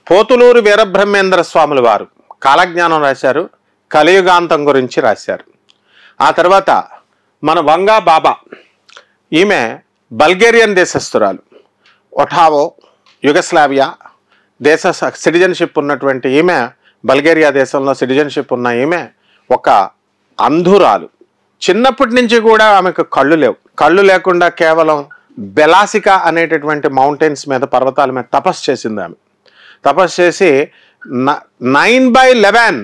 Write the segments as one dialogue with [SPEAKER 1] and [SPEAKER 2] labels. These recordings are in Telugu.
[SPEAKER 1] పోతులూరి వీరబ్రహ్మేంద్ర స్వాముల వారు కాలజ్ఞానం రాశారు, కలియుగాంతం గురించి రాశారు. ఆ తర్వాత మన వంగా బాబా, ఈమె బల్గేరియన్ దేశస్థురాలు, ఒటావో యుగస్లావియా దేశ సిటిజన్షిప్ ఉన్నటువంటి ఈమె, బల్గేరియా దేశంలో సిటిజన్షిప్ ఉన్న ఈమె ఒక అంధురాలు. చిన్నప్పటి నుంచి కూడా ఆమెకు కళ్ళు లేవు. కళ్ళు లేకుండా కేవలం బెలాసికా అనేటటువంటి మౌంటైన్స్ మీద, పర్వతాల మీద తపస్సు చేసింది ఆమె. తపస్సు చేసి 9/11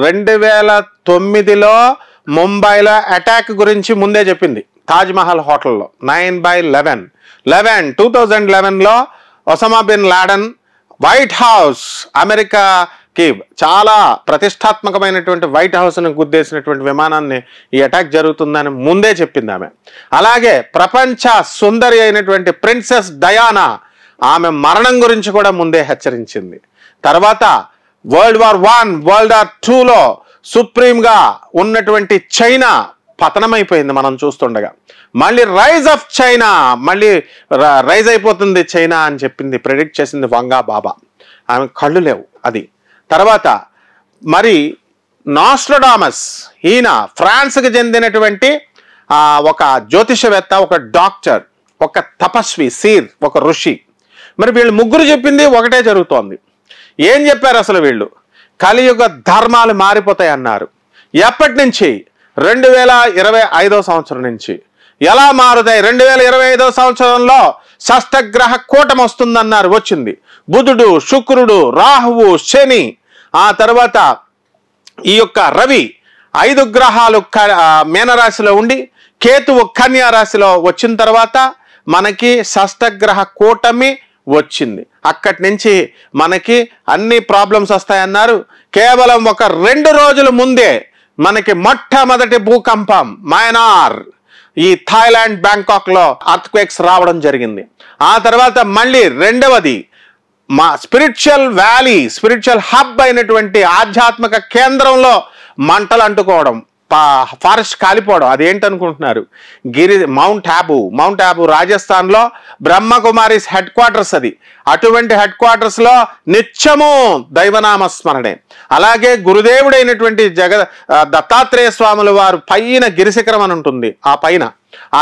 [SPEAKER 1] 2009లో ముంబైలో అటాక్ గురించి ముందే చెప్పింది తాజ్మహల్ హోటల్లో. 9/11 2011లో Osama bin Laden White House, అమెరికాకి చాలా ప్రతిష్టాత్మకమైనటువంటి వైట్ హౌస్ని గుద్దేసినటువంటి విమానాన్ని ఈ అటాక్ జరుగుతుందని ముందే చెప్పింది ఆమె. అలాగే ప్రపంచ సుందరి అయినటువంటి ప్రిన్సెస్ డయానా, ఆమె మరణం గురించి కూడా ముందే హెచ్చరించింది. తర్వాత World War I, World War IIలో సుప్రీంగా ఉన్నటువంటి చైనా పతనమైపోయింది మనం చూస్తుండగా. మళ్ళీ రైజ్ ఆఫ్ చైనా, మళ్ళీ రైజ్ అయిపోతుంది చైనా అని చెప్పింది, ప్రెడిక్ట్ చేసింది వంగా బాబా. ఆమె కళ్ళు లేవు అది. తర్వాత మరి నాస్ట్రడామస్, ఈయన ఫ్రాన్స్కి చెందినటువంటి ఒక జ్యోతిషవేత్త, ఒక డాక్టర్, ఒక తపస్వి, సీర్, ఒక ఋషి. మరి వీళ్ళు ముగ్గురు చెప్పింది ఒకటే జరుగుతోంది. ఏం చెప్పారు అసలు వీళ్ళు? కలియుగ ధర్మాలు మారిపోతాయి అన్నారు. ఎప్పటి నుంచి? 2025 సంవత్సరం నుంచి. ఎలా మారుతాయి? 2025 సంవత్సరంలో షష్టగ్రహ కూటమి వస్తుందన్నారు, వచ్చింది. బుధుడు, శుక్రుడు, రాహువు, శని, ఆ తర్వాత ఈ యొక్క రవి, 5 గ్రహాలు మీనరాశిలో ఉండి కేతువు కన్యా రాశిలో వచ్చిన తర్వాత మనకి షష్టగ్రహ కూటమి వచ్చింది. అక్కడి నుంచి మనకి అన్ని ప్రాబ్లమ్స్ వస్తాయన్నారు. కేవలం ఒక 2 రోజుల ముందే మనకి మొట్టమొదటి భూకంపం మయనార్, ఈ థాయిలాండ్ బ్యాంకాక్లో అర్త్క్వేక్స్ రావడం జరిగింది. ఆ తర్వాత మళ్ళీ రెండవది మా స్పిరిచువల్ వ్యాలీ, స్పిరిచువల్ హబ్ అయినటువంటి ఆధ్యాత్మిక కేంద్రంలో మంటలు అంటుకోవడం, ఫారెస్ట్ కాలిపోవడం. అదేంటనుకుంటున్నారు? మౌంట్ ఆబూ రాజస్థాన్లో బ్రహ్మకుమారిస్ హెడ్ క్వార్టర్స్ అది. అటువంటి హెడ్ క్వార్టర్స్లో నిత్యము దైవనామ స్మరణే. అలాగే గురుదేవుడైనటువంటి దత్తాత్రేయ స్వాముల వారు పైన గిరిశిఖరం అని ఉంటుంది, ఆ పైన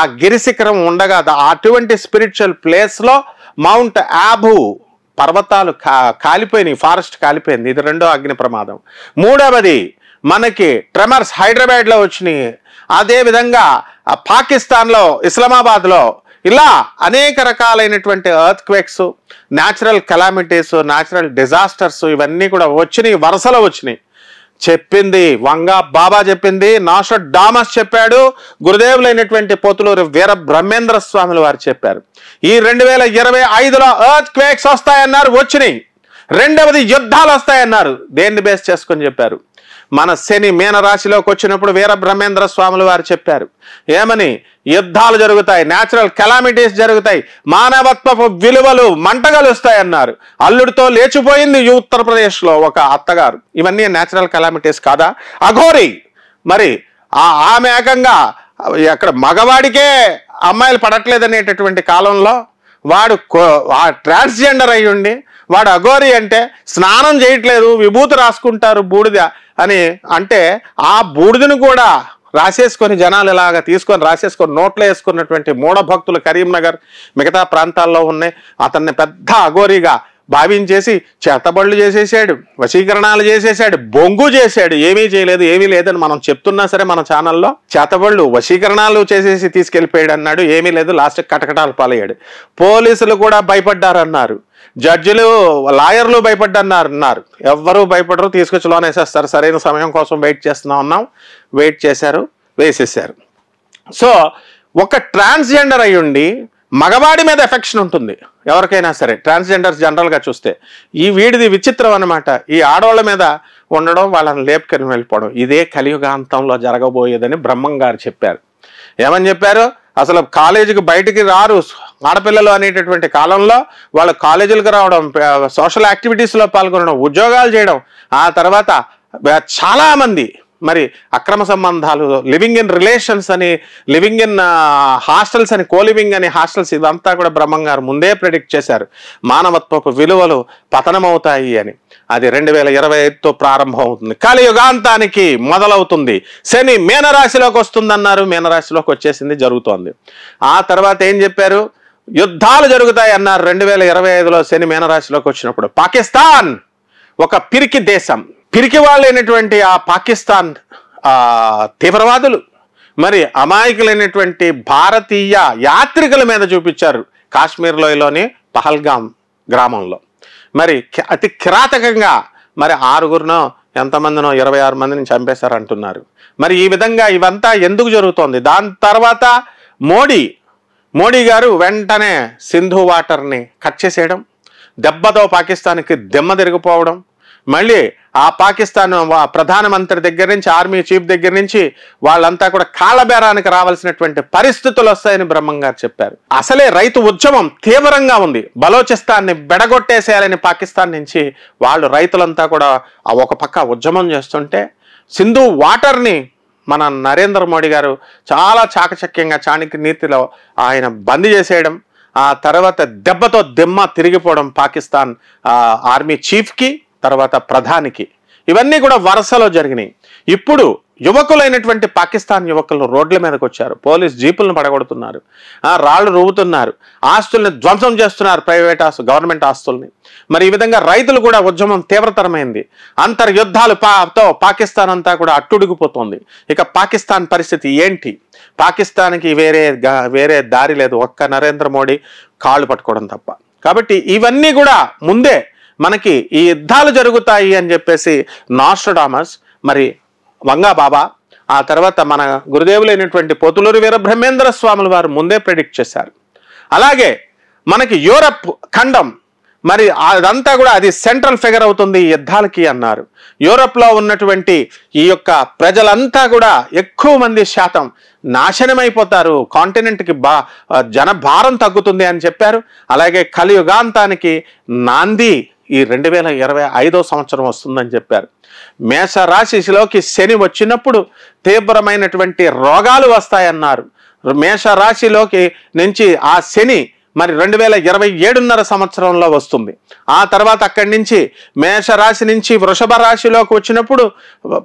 [SPEAKER 1] ఆ గిరిశిఖరం ఉండగా అటువంటి స్పిరిచువల్ ప్లేస్లో మౌంట్ ఆబూ పర్వతాలు కాలిపోయినాయి, ఫారెస్ట్ కాలిపోయింది. ఇది రెండో అగ్ని ప్రమాదం. మూడవది మనకి ట్రెమర్స్ హైదరాబాద్లో వచ్చినాయి. అదేవిధంగా పాకిస్తాన్లో ఇస్లామాబాద్లో, ఇలా అనేక రకాలైనటువంటి earth quakes, natural calamities, natural disasters ఇవన్నీ కూడా వచ్చినాయి, వరుసలో వచ్చినాయి. చెప్పింది వంగా బాబా చెప్పింది, నాస్ట్రడామస్ చెప్పాడు, గురుదేవులైనటువంటి పోతులూరి వీరబ్రహ్మేంద్ర స్వాముల వారు చెప్పారు. ఈ 2025లో ఎర్త్ క్వేక్స్ వస్తాయన్నారు, వచ్చినాయి. రెండవది యుద్ధాలు వస్తాయన్నారు. దేన్ని బేస్ చేసుకొని చెప్పారు? మన శని మీనరాశిలోకి వచ్చినప్పుడు వీరబ్రహ్మేంద్ర స్వాముల వారు చెప్పారు ఏమని? యుద్ధాలు జరుగుతాయి, న్యాచురల్ కెలామిటీస్ జరుగుతాయి, మానవత్వపు విలువలు మంటగలుస్తాయన్నారు. అల్లుడితో లేచిపోయింది ఉత్తరప్రదేశ్లో ఒక అత్తగారు. ఇవన్నీ న్యాచురల్ కెలామిటీస్ కాదా? అఘోరి, మరి ఆమె ఏకంగా అక్కడ మగవాడికే అమ్మాయిలు పడట్లేదనేటటువంటి కాలంలో వాడు ట్రాన్స్జెండర్ అయి ఉండి వాడు అఘోరి అంటే స్నానం చేయట్లేదు, విభూతి రాసుకుంటారు బూడిద అని అంటే, ఆ బూడిదను కూడా రాసేసుకొని జనాలు ఇలాగా తీసుకొని రాసేసుకొని నోట్లో వేసుకున్నటువంటి మూఢభక్తులు కరీంనగర్ మిగతా ప్రాంతాల్లో ఉన్నాయి. అతన్ని పెద్ద అఘోరిగా భావించేసి చేతబళ్ళు చేసేసాడు, వశీకరణాలు చేసేసాడు, బొంగు చేశాడు. ఏమీ చేయలేదు, ఏమీ లేదని మనం చెప్తున్నా సరే మన ఛానల్లో చేతబళ్ళు వశీకరణాలు చేసేసి తీసుకెళ్ళిపోయాడు అన్నాడు. ఏమీ లేదు, లాస్ట్ కటకటాలు పాలయ్యాడు. పోలీసులు కూడా భయపడ్డారన్నారు, జడ్జిలు, లాయర్లు భయపడ్డారన్నారు. ఎవ్వరూ భయపడరు, తీసుకొచ్చి లోన్ వేసేస్తారు. సరైన సమయం కోసం వెయిట్ చేస్తున్నాం, వెయిట్ చేశారు, వేసేసారు. సో ఒక ట్రాన్స్జెండర్ అయి ఉండి మగవాడి మీద ఎఫెక్షన్ ఉంటుంది ఎవరికైనా సరే, ట్రాన్స్జెండర్స్ జనరల్గా చూస్తే. ఈ వీడిది విచిత్రం అనమాట. ఈ ఆడవాళ్ళ మీద ఉండడం, వాళ్ళని లేపుకొని వెళ్ళిపోవడం, ఇదే కలియుగాంతంలో జరగబోయేదని బ్రహ్మం గారు చెప్పారు. ఏమని చెప్పారు? అసలు కాలేజీకి బయటికి రారు ఆడపిల్లలు అనేటటువంటి కాలంలో వాళ్ళు కాలేజీలకు రావడం, సోషల్ యాక్టివిటీస్లో పాల్గొనడం, ఉద్యోగాలు చేయడం, ఆ తర్వాత చాలామంది మరి అక్రమ సంబంధాలు, లివింగ్ ఇన్ రిలేషన్స్ అని, లివింగ్ ఇన్ హాస్టల్స్ అని, కోలివింగ్ అని హాస్టల్స్, ఇదంతా కూడా బ్రహ్మం గారు ముందే ప్రెడిక్ట్ చేశారు. మానవత్వపు విలువలు పతనమవుతాయి అని. అది 2025తో ప్రారంభం అవుతుంది. కలియుగాంతానికి మొదలవుతుంది. శని మీనరాశిలోకి వస్తుందన్నారు, మీనరాశిలోకి వచ్చేసింది, జరుగుతోంది. ఆ తర్వాత ఏం చెప్పారు? యుద్ధాలు జరుగుతాయి అన్నారు 2025లో శని మీనరాశిలోకి వచ్చినప్పుడు. పాకిస్తాన్ ఒక పిరికి దేశం, పిరికి వాళ్ళైనటువంటి ఆ పాకిస్తాన్ తీవ్రవాదులు మరి అమాయకులైనటువంటి భారతీయ యాత్రికుల మీద చూపించారు కాశ్మీర్ లోయలోని పహల్గాం గ్రామంలో. మరి అతి కిరాతకంగా మరి 6గురినో ఎంతమందినో 26 మందిని చంపేశారు అంటున్నారు. మరి ఈ విధంగా ఇవంతా ఎందుకు జరుగుతోంది? దాని తర్వాత మోడీ గారు వెంటనే సింధు వాటర్ని కట్ చేసేయడం, దెబ్బతో పాకిస్తాన్కి దిమ్మ తిరిగిపోవడం, మళ్ళీ ఆ పాకిస్తాన్ ప్రధానమంత్రి దగ్గర నుంచి, ఆర్మీ చీఫ్ దగ్గర నుంచి వాళ్ళంతా కూడా కాళ్ళబేరానికి రావాల్సినటువంటి పరిస్థితులు వస్తాయని బ్రహ్మం గారు చెప్పారు. అసలే రైతు ఉద్యమం తీవ్రంగా ఉంది. బలోచిస్తాన్ని బెడగొట్టేసేయాలని పాకిస్తాన్ నుంచి వాళ్ళు రైతులంతా కూడా ఒక పక్క ఉద్యమం చేస్తుంటే, సింధు వాటర్ని మన నరేంద్ర మోడీ గారు చాలా చాకచక్యంగా చాణక్య నీతిలో ఆయన బందీ చేసేయడం, ఆ తర్వాత దెబ్బతో దిమ్మ తిరిగిపోవడం పాకిస్తాన్ ఆర్మీ చీఫ్కి, తర్వాత ప్రధానికి, ఇవన్నీ కూడా వరుసలో జరిగినాయి. ఇప్పుడు యువకులైనటువంటి పాకిస్తాన్ యువకులు రోడ్ల మీదకి వచ్చారు, పోలీస్ జీపులను పడగొడుతున్నారు, రాళ్లు రువ్వుతున్నారు, ఆస్తుల్ని ధ్వంసం చేస్తున్నారు, గవర్నమెంట్ ఆస్తుల్ని. మరి ఈ విధంగా రైతులు కూడా ఉద్యమం తీవ్రతరమైంది. అంతర్యుద్ధాలతో పాకిస్తాన్ అంతా కూడా అట్టుడిగిపోతుంది. ఇక పాకిస్తాన్ పరిస్థితి ఏంటి? పాకిస్తాన్కి వేరే దారి లేదు, ఒక్క నరేంద్ర మోడీ కాళ్ళు పట్టుకోవడం తప్ప. కాబట్టి ఇవన్నీ కూడా ముందే మనకి ఈ యుద్ధాలు జరుగుతాయి అని చెప్పేసి నాస్ట్రడామస్, మరి వంగా బాబా, ఆ తర్వాత మన గురుదేవులైనటువంటి పోతులూరి వీరబ్రహ్మేంద్ర స్వాముల వారు ముందే ప్రెడిక్ట్ చేశారు. అలాగే మనకి యూరప్ ఖండం, మరి అదంతా కూడా అది సెంట్రల్ ఫిగర్ అవుతుంది ఈ యుద్ధాలకి అన్నారు. యూరప్లో ఉన్నటువంటి ఈ యొక్క ప్రజలంతా కూడా ఎక్కువ మంది శాతం నాశనమైపోతారు, కాంటినెంట్కి జనభారం తగ్గుతుంది అని చెప్పారు. అలాగే కలియుగాంతానికి నాంది ఈ 2025వ సంవత్సరం వస్తుందని చెప్పారు. మేషరాశిలోకి శని వచ్చినప్పుడు తీవ్రమైనటువంటి రోగాలు వస్తాయన్నారు. మేషరాశిలోకి నుంచి ఆ శని మరి 2027న్నర సంవత్సరంలో వస్తుంది. ఆ తర్వాత అక్కడి నుంచి మేషరాశి నుంచి వృషభ రాశిలోకి వచ్చినప్పుడు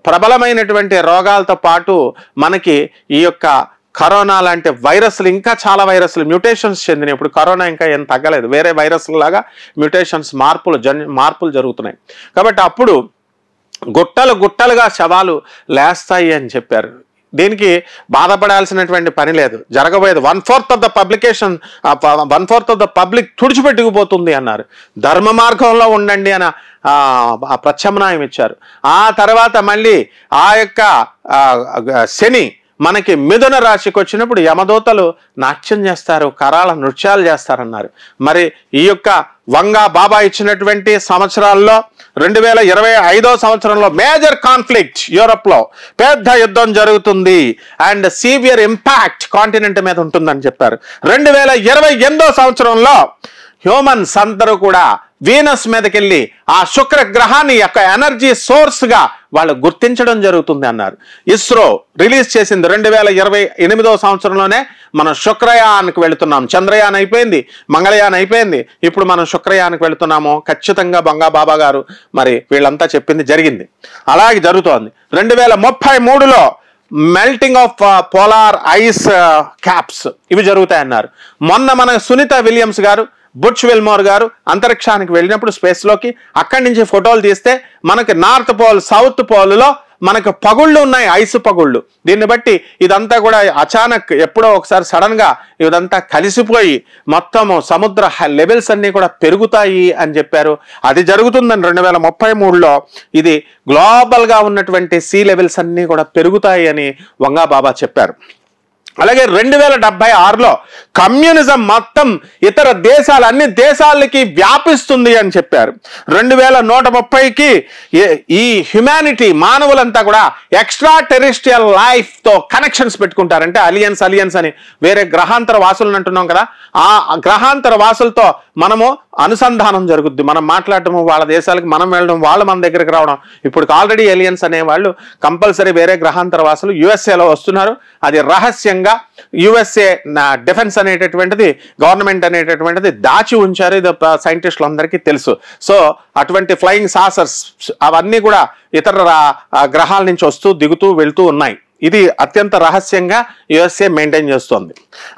[SPEAKER 1] ప్రబలమైనటువంటి రోగాలతో పాటు మనకి ఈ యొక్క కరోనా లాంటి వైరస్లు, ఇంకా చాలా వైరస్లు మ్యూటేషన్స్ చెందినాయి. ఇప్పుడు కరోనా ఇంకా ఏం తగ్గలేదు, వేరే వైరస్ల లాగా మ్యూటేషన్స్ మార్పులు జరుగుతున్నాయి. కాబట్టి అప్పుడు గుట్టలుగా శవాలు లేస్తాయి అని చెప్పారు. దీనికి బాధపడాల్సినటువంటి పని లేదు, జరగబోయేది 1/4 ఆఫ్ ద పబ్లిక్ తుడిచిపెట్టుకుపోతుంది అన్నారు. ధర్మ మార్గంలో ఉండండి అని ప్రత్యామ్నాయం ఇచ్చారు. ఆ తర్వాత మళ్ళీ ఆ యొక్క శని మనకి మిథున రాశికి వచ్చినప్పుడు యమదూతలు నాట్యం చేస్తారు, కరాళ నృత్యాలు చేస్తారన్నారు. మరి ఈ యొక్క వంగా బాబా ఇచ్చినటువంటి సంవత్సరాల్లో 2025వ సంవత్సరంలో మేజర్ కాన్ఫ్లిక్ట్ యూరప్లో పెద్ద యుద్ధం జరుగుతుంది అండ్ సీవియర్ ఇంపాక్ట్ కాంటినెంట్ మీద ఉంటుందని చెప్పారు. 2028వ సంవత్సరంలో హ్యూమన్స్ అందరూ కూడా వీనస్ మీదకి వెళ్ళి ఆ శుక్ర గ్రహాన్ని యొక్క ఎనర్జీ సోర్స్గా వాళ్ళు గుర్తించడం జరుగుతుంది అన్నారు. ఇస్రో రిలీజ్ చేసింది 2028వ సంవత్సరంలోనే మనం శుక్రయానికి వెళుతున్నాం. చంద్రయాన్ అయిపోయింది, మంగళయాన్ అయిపోయింది, ఇప్పుడు మనం శుక్రయానికి వెళుతున్నాము. ఖచ్చితంగా బంగా బాబా గారు మరి వీళ్ళంతా చెప్పింది జరిగింది, అలాగే జరుగుతోంది. 2033లో melting of polar ice caps ఇవి జరుగుతాయన్నారు. మొన్న మన సునీత విలియమ్స్ గారు, బుచ్ విల్మోర్ గారు అంతరిక్షానికి వెళ్ళినప్పుడు స్పేస్లోకి అక్కడి నుంచి ఫోటోలు తీస్తే మనకి నార్త్ పోల్ సౌత్ పోల్లో మనకు పగుళ్ళు ఉన్నాయి, ఐస్ పగుళ్ళు. దీన్ని బట్టి ఇదంతా కూడా అచానక్ ఎప్పుడో ఒకసారి సడన్గా ఇదంతా కలిసిపోయి మొత్తము సముద్ర లెవెల్స్ అన్నీ కూడా పెరుగుతాయి అని చెప్పారు. అది జరుగుతుందని 2033లో ఇది గ్లోబల్గా ఉన్నటువంటి సీ లెవెల్స్ అన్నీ కూడా పెరుగుతాయి అని వంగా బాబా చెప్పారు. అలాగే 2076లో కమ్యూనిజం మొత్తం ఇతర దేశాలు అన్ని దేశాలకి వ్యాపిస్తుంది అని చెప్పారు. 2130కి ఈ హ్యుమానిటీ మానవులంతా కూడా ఎక్స్ట్రా టెరెస్ట్రియల్ లైఫ్ తో కనెక్షన్స్ పెట్టుకుంటారంటే అలియన్స్ అని వేరే గ్రహాంతర వాసులను అంటున్నాం కదా, ఆ గ్రహాంతర వాసులతో మనము అనుసంధానం జరుగుద్ది. మనం మాట్లాడటము, వాళ్ళ దేశాలకు మనం వెళ్ళడం, వాళ్ళు మన దగ్గరికి రావడం. ఇప్పుడు ఆల్రెడీ ఏలియన్స్ అనే వాళ్ళు కంపల్సరీ వేరే గ్రహాంతర వాసులు యుఎస్ఏలో వస్తున్నారు. అది రహస్యంగా యుఎస్ఏ డిఫెన్స్ అనేటటువంటిది, గవర్నమెంట్ అనేటటువంటిది దాచి ఉంచారు. ఇది సైంటిస్టులు అందరికీ తెలుసు. సో అటువంటి ఫ్లయింగ్ సాసర్స్ అవన్నీ కూడా ఇతర గ్రహాల నుంచి వస్తూ దిగుతూ వెళ్తూ ఉన్నాయి. ఇది అత్యంత రహస్యంగా యుఎస్ఏ మెయింటైన్ చేస్తుంది.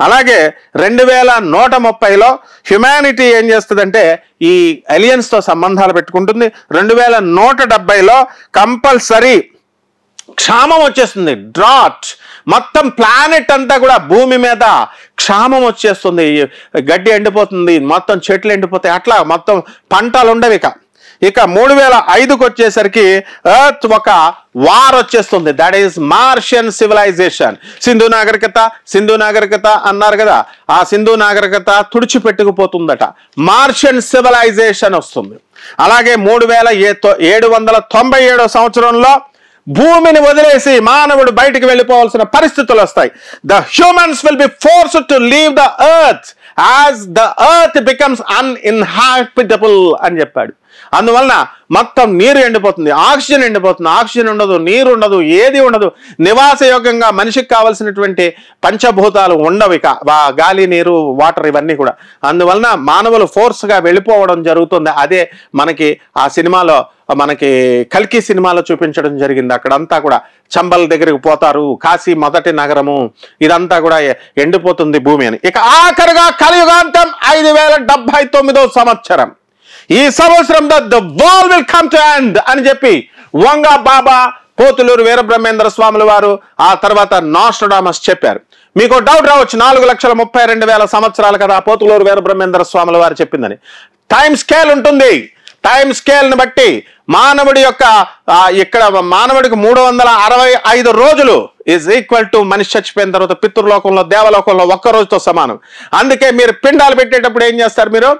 [SPEAKER 1] అలాగే 2130లో హ్యుమానిటీ ఏం చేస్తుందంటే ఈ ఎలియన్స్ తో సంబంధాలు పెట్టుకుంటుంది. 2170లో కంపల్సరీ క్షామం వచ్చేస్తుంది, డ్రాట్. మొత్తం ప్లానెట్ అంతా కూడా భూమి మీద క్షామం వచ్చేస్తుంది, గడ్డి ఎండిపోతుంది, మొత్తం చెట్లు ఎండిపోతాయి, అట్లా మొత్తం పంటలు ఉండవు. ఇక 3005కు వచ్చేసరికి ఎర్త్ ఒక వార్ వచ్చేస్తుంది. That is Martian civilization. Sindhu నాగరికత అన్నారు కదా, ఆ సింధు నాగరికత తుడిచిపెట్టుకుపోతుందట. మార్షియన్ సివిలైజేషన్ వస్తుంది. అలాగే 3797 సంవత్సరంలో భూమిని వదిలేసి మానవుడు బయటికి వెళ్ళిపోవాల్సిన పరిస్థితులు వస్తాయి. The humans will be forced to leave the earth as the earth becomes uninhabitable అని చెప్పాడు. అందువలన మొత్తం నీరు ఎండిపోతుంది, ఆక్సిజన్ ఎండిపోతుంది, ఆక్సిజన్ ఉండదు, నీరు ఉండదు, ఏది ఉండదు. నివాసయోగ్యంగా మనిషికి కావలసినటువంటి పంచభూతాలు ఉండవు, ఇక గాలి, నీరు, వాటర్ ఇవన్నీ కూడా. అందువలన మానవులు ఫోర్స్గా వెళ్ళిపోవడం జరుగుతుంది. అదే మనకి ఆ సినిమాలో, మనకి కల్కి సినిమాలో చూపించడం జరిగింది. అక్కడంతా కూడా చంబల్ దగ్గరికి పోతారు, కాశీ మొదటి నగరము, ఇదంతా కూడా ఎండిపోతుంది భూమి అని. ఇక ఆఖరిగా కలియుగాంతం 5079వ సంవత్సరం. ఈ సంవత్సరంలో the world will come to end అని చెప్పి వంగ బాబా, పోతులూరు వీరబ్రహ్మేంద్ర స్వాముల వారు, ఆ తర్వాత నాస్ట్రడామస్ చెప్పారు. మీకు డౌట్ రావచ్చు, 4,32,000 సంవత్సరాలు కదా పోతులూరు వీరబ్రహ్మేంద్ర స్వాముల వారు చెప్పిందని. టైం స్కేల్ ఉంటుంది. టైం స్కేల్ ని బట్టి మానవుడి యొక్క ఇక్కడ మానవుడికి 365 రోజులు ఈజ్ ఈక్వల్ టు మనిషి చచ్చిపోయిన తర్వాత పితృలోకంలో, దేవలోకంలో ఒక్క రోజుతో సమానం. అందుకే మీరు పిండాలు పెట్టేటప్పుడు ఏం చేస్తారు, మీరు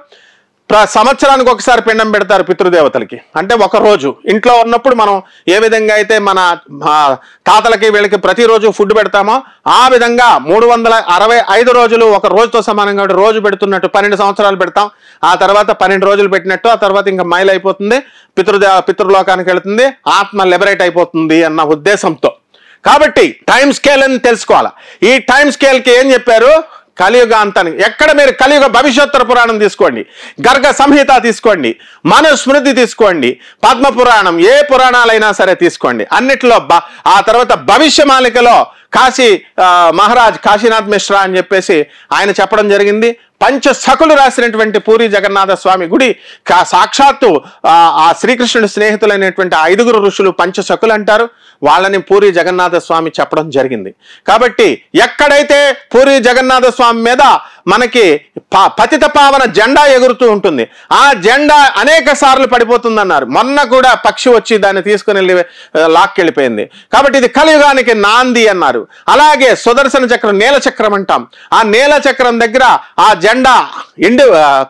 [SPEAKER 1] సంవత్సరానికి ఒకసారి పిండం పెడతారు పితృదేవతలకి. అంటే ఒక రోజు ఇంట్లో ఉన్నప్పుడు మనం ఏ విధంగా అయితే మన తాతలకి వీళ్ళకి ప్రతిరోజు ఫుడ్ పెడతామో ఆ విధంగా 365 రోజులు ఒక రోజుతో సమానంగా రోజు పెడుతున్నట్టు 12 సంవత్సరాలు పెడతాం. ఆ తర్వాత 12 రోజులు పెట్టినట్టు, ఆ తర్వాత ఇంకా మైల్ అయిపోతుంది, పితృలోకానికి వెళుతుంది, ఆత్మ లిబరేట్ అయిపోతుంది అన్న ఉద్దేశంతో. కాబట్టి టైం స్కేల్ అని తెలుసుకోవాలి. ఈ టైం స్కేల్కి ఏం చెప్పారు, కలియుగాంతానికి. ఎక్కడ మీరు కలియుగ భవిష్యోత్తర పురాణం తీసుకోండి, గర్గ సంహిత తీసుకోండి, మనుస్మృతి తీసుకోండి, పద్మ పురాణం, ఏ పురాణాలైనా సరే తీసుకోండి. అన్నిట్లో ఆ తర్వాత భవిష్యమాలికలో కాశీ మహారాజ్ కాశీనాథ్ మిశ్రా అని చెప్పేసి ఆయన చెప్పడం జరిగింది. పంచసకులు రాసినటువంటి పూరి జగన్నాథ స్వామి గుడి సాక్షాత్తు ఆ శ్రీకృష్ణుడి స్నేహితులైనటువంటి 5 ఋషులు పంచసకులు అంటారు. వాళ్ళని పూరి జగన్నాథ స్వామి చెప్పడం జరిగింది. కాబట్టి ఎక్కడైతే పూరి జగన్నాథ స్వామి మీద మనకి పతిత పావన జెండా ఎగురుతూ ఉంటుంది, ఆ జెండా అనేక సార్లు పడిపోతుందన్నారు. మొన్న కూడా పక్షి వచ్చి దాన్ని తీసుకుని వెళ్ళి లాక్కెళ్ళిపోయింది. కాబట్టి ఇది కలియుగానికి నాంది అన్నారు. అలాగే సుదర్శన చక్రం, నీల చక్రం అంటాం, ఆ నీల చక్రం దగ్గర ఆ జెండా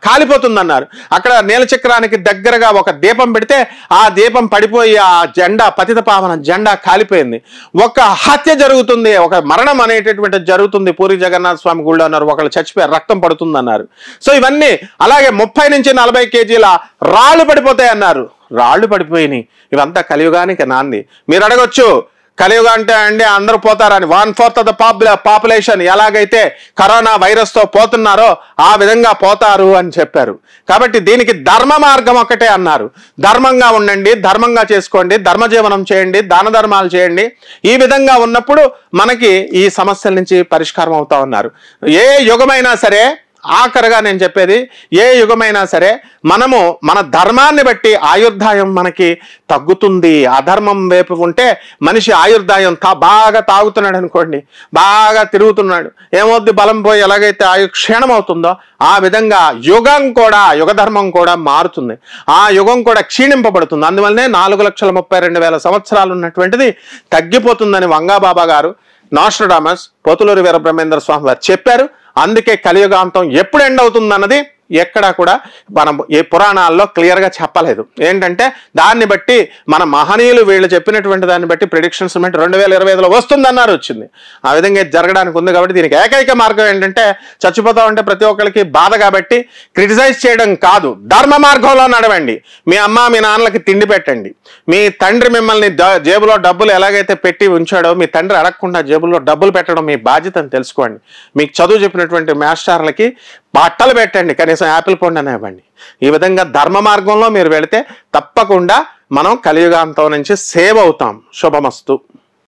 [SPEAKER 1] కాలిపోతుందన్నారు. అక్కడ నీల చక్రానికి దగ్గరగా ఒక దీపం పెడితే ఆ దీపం పడిపోయి ఆ జెండా, పతిత పావన జెండా కాలిపోయింది. ఒక హత్య జరుగుతుంది, ఒక మరణం అనేటటువంటి జరుగుతుంది పూరి జగన్నాథ స్వామి గుళ్ళు అన్నారు. ఒకళ్ళు చచ్చిపోయారు, రక్తం పడుతుంది అన్నారు. సో ఇవన్నీ అలాగే 30 నుంచి 40 కేజీల రాళ్ళు పడిపోతాయి అన్నారు. రాళ్ళు పడిపోయినాయి. ఇవంతా కలియుగానికి నాంది. మీరు అడగొచ్చు, కలియుగం అంటే అండి అందరూ పోతారని. 1/4 ఆఫ్ ద పాపులేషన్ ఎలాగైతే కరోనా వైరస్ తో పోతున్నారో ఆ విధంగా పోతారు అని చెప్పారు. కాబట్టి దీనికి ధర్మ మార్గం ఒకటే అన్నారు. ధర్మంగా ఉండండి, ధర్మంగా చేసుకోండి, ధర్మజీవనం చేయండి, దాన ధర్మాలు చేయండి. ఈ విధంగా ఉన్నప్పుడు మనకి ఈ సమస్యల నుంచి పరిష్కారం అవుతా ఉన్నారు. ఏ యుగమైనా సరే, ఆఖరిగా నేను చెప్పేది, ఏ యుగమైనా సరే మనము మన ధర్మాన్ని బట్టి ఆయుర్దాయం మనకి తగ్గుతుంది. అధర్మం వైపు ఉంటే మనిషి ఆయుర్దాయం బాగా తాగుతున్నాడు అనుకోండి, బాగా తిరుగుతున్నాడు, ఏమవుద్ది, బలం పోయి ఎలాగైతే ఆయు క్షీణం అవుతుందో ఆ విధంగా యుగం కూడా, యుగ ధర్మం కూడా మారుతుంది. ఆ యుగం కూడా క్షీణింపబడుతుంది. అందువల్లనే 4,32,000 సంవత్సరాలు ఉన్నటువంటిది తగ్గిపోతుందని వంగాబాబా గారు నాస్ట్రడామస్ పోతులూరి వీరబ్రహ్మేంద్ర స్వామి వారు చెప్పారు. అందుకే కలియుగాంతం ఎప్పుడు ఎండ్ అవుతుంది అన్నది ఎక్కడా కూడా మనం ఏ పురాణాల్లో క్లియర్గా చెప్పలేదు. ఏంటంటే దాన్ని బట్టి మన మహనీయులు వీళ్ళు చెప్పినటువంటి దాన్ని బట్టి ప్రిడిక్షన్స్ బట్టి 2025లో వస్తుందన్నారు, వచ్చింది. ఆ విధంగా జరగడానికి ఉంది. కాబట్టి దీనికి ఏకైక మార్గం ఏంటంటే చచ్చిపోతా ఉంటే ప్రతి ఒక్కరికి బాధ కాబట్టి క్రిటిసైజ్ చేయడం కాదు, ధర్మ మార్గంలో నడవండి. మీ అమ్మ మీ నాన్నలకి తిండి పెట్టండి. మీ తండ్రి మిమ్మల్ని జేబులో డబ్బులు ఎలాగైతే పెట్టి ఉంచాడో మీ తండ్రి అడగకుండా జేబులో డబ్బులు పెట్టడం మీ బాధ్యత అని తెలుసుకోండి. మీకు చదువు చెప్పినటువంటి మాస్టర్లకి బట్టలు పెట్టండి, కనీసం యాపిల్ పండు అని ఇవ్వండి. ఈ విధంగా ధర్మ మార్గంలో మీరు వెళితే తప్పకుండా మనం కలియుగాంతం నుంచి సేవ్ అవుతాం. శుభమస్తు.